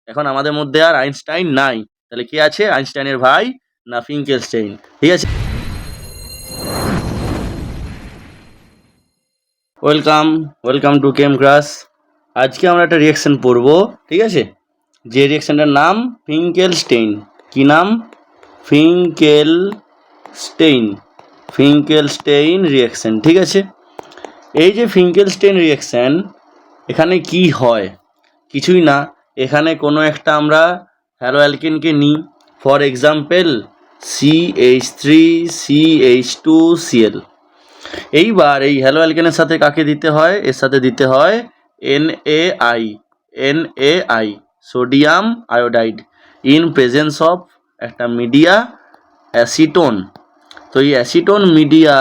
এখন আমাদের মধ্যে আর আইনস্টাইন নাই, তাহলে কে আছে? আইনস্টাইনের ভাই না ফিঙ্কেলস্টাইন? ঠিক আছে, ওয়েলকাম টু কেম ক্লাস। আজকে আমরা একটা রিয়াকশন পড়বো, ঠিক আছে, যে রিয়াকশনটার নাম ফিঙ্কেলস্টেইন। কি নাম? ফিঙ্কেলস্টেইন রিয়াকশন। ঠিক আছে, এই যে ফিঙ্কেলস্টেইন রিয়াকশন, এখানে কি হয়? কিছুই না, এখানে কোনো একটা আমরা হ্যালো অ্যালকেনকে নিই, ফর এক্সাম্পল CH3CH2Cl। এইবার এই হ্যালো অ্যালকেনের সাথে কাকে দিতে হয়? এর সাথে দিতে হয় NaI, sodium iodide, in presence of একটা মিডিয়া অ্যাসিটোন। তো এই অ্যাসিটোন মিডিয়া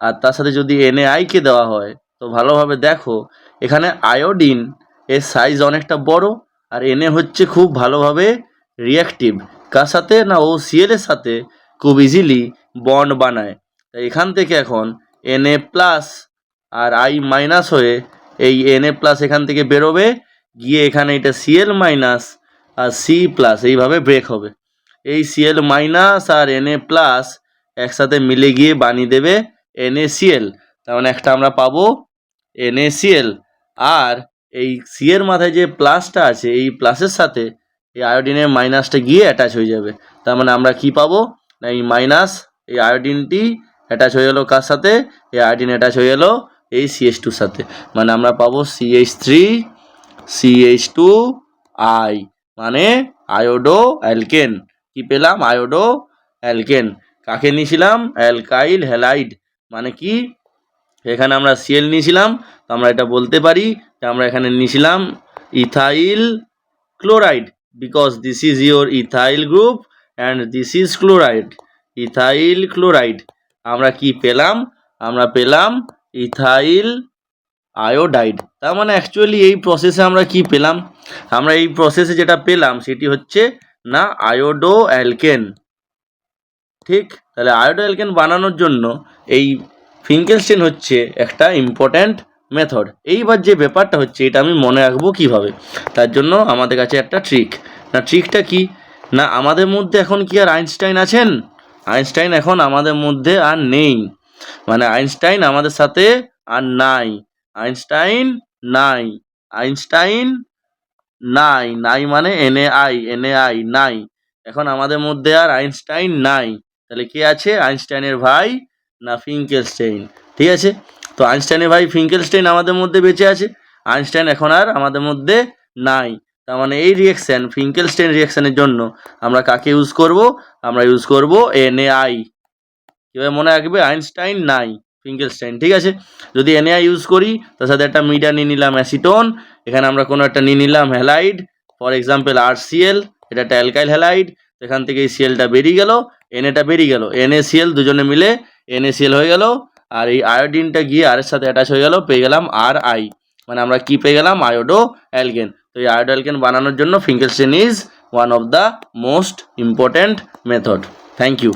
আর তার সাথে যদি NaIকে দেওয়া হয়, তো ভালোভাবে দেখো এখানে আয়োডিন এর সাইজ অনেকটা বড়, আর Na হচ্ছে খুব ভালোভাবে রিয়াক্টিভ। কার সাথে? না ও Cl এর সাথে খুব ইজিলি বন্ড বানায়। তাই এখান থেকে এখন Na প্লাস আর I মাইনাস হয়ে এই Na প্লাস এখান থেকে বেরোবে, গিয়ে এখানে এটা Cl মাইনাস আর C প্লাস এইভাবে ব্রেক হবে। এই Cl মাইনাস আর Na প্লাস একসাথে মিলে গিয়ে বানিয়ে দেবে NaCl। তার মানে একটা আমরা পাবো NaCl, আর এই C এর মাথায় যে প্লাসটা আছে, এই প্লাসের সাথে এই আয়োডিনের মাইনাসটা গিয়ে অ্যাটাচ হয়ে যাবে। তার মানে আমরা কি পাবো? না এই মাইনাস, এই আয়োডিনটি অ্যাটাচ হয়ে গেলো কার সাথে? এই আয়োডিন অ্যাটাচ হয়ে গেলো এই CH2 সাথে, মানে আমরা পাবো CH3CH2I, মানে আয়োডো অ্যালকেন। কি পেলাম? Iodo alkane. কাকে নিয়েছিলাম? Alkyl halide. মানে কি? এখানে আমরা Cl নিয়েছিলাম, তো আমরা এটা বলতে পারি যে আমরা এখানে নিয়েছিলাম ethyl chloride, because this is your ethyl group and this is chloride, ethyl chloride. আমরা কি পেলাম? আমরা পেলাম ইথাইল আয়োডাইড। তার মানে অ্যাকচুয়ালি এই প্রসেসে আমরা কি পেলাম? আমরা এই প্রসেসে যেটা পেলাম সেটি হচ্ছে না আয়োডো অ্যালকেন। ঠিক, তাহলে আয়োডো অ্যালকেন বানানোর জন্য এই ফিঙ্কেলস্টেইন হচ্ছে একটা ইম্পর্ট্যান্ট মেথড। এইবার যে ব্যাপারটা হচ্ছে, এটা আমি মনে রাখবো কিভাবে, তার জন্য আমাদের কাছে একটা ট্রিক। না ট্রিকটা কি? না আমাদের মধ্যে এখন কি আর আইনস্টাইন আছেন? আইনস্টাইন এখন আমাদের মধ্যে আর নেই, মানে আইনস্টাইন আমাদের সাথে আর নাই। আইনস্টাইন নাই, আইনস্টাইন নাই, নাই মানে NaI নাই। এখন আমাদের মধ্যে আর আইনস্টাইন নাই, তাহলে কে আছে? আইনস্টাইনের ভাই না ফিঙ্কেলস্টেইন। ঠিক আছে, তো আইনস্টাইনের ভাই ফিঙ্কেলস্টেইন আমাদের মধ্যে বেঁচে আছে, আইনস্টাইন এখন আর আমাদের মধ্যে নাই। তার মানে এই রিয়াকশান, ফিঙ্কেলস্টেইন রিয়াকশানের জন্য আমরা কাকে ইউজ করব? আমরা ইউজ করব NaI। কীভাবে মনে রাখবে? আইনস্টাইন নাই, ফিঙ্কেলস্টেইন। ঠিক আছে, যদি NaI ইউজ করি, তার সাথে একটা মিডিয়া নিয়ে নিলাম অ্যাসিটোন, এখানে আমরা কোনো একটা নিয়ে নিলাম হ্যালাইড, ফর এক্সাম্পল RCl, এটা একটা অ্যালকাইল হ্যালাইড। এখান থেকে এই Clটা বেরিয়ে গেল, Na বেরিয়ে গেল, NaCl দুজনে মিলে NaCl হয়ে গেল, আর এই আয়োডিনটা গিয়ে আর এর সাথে অ্যাটাচ হয়ে গেল, পেয়ে গেলাম Ri, মানে আমরা কি পেয়ে গেলাম? Iodoalkane. তো এই আয়োডো অ্যালকেন বানানোর জন্য Finkelstein is one of the most important method. Thank you.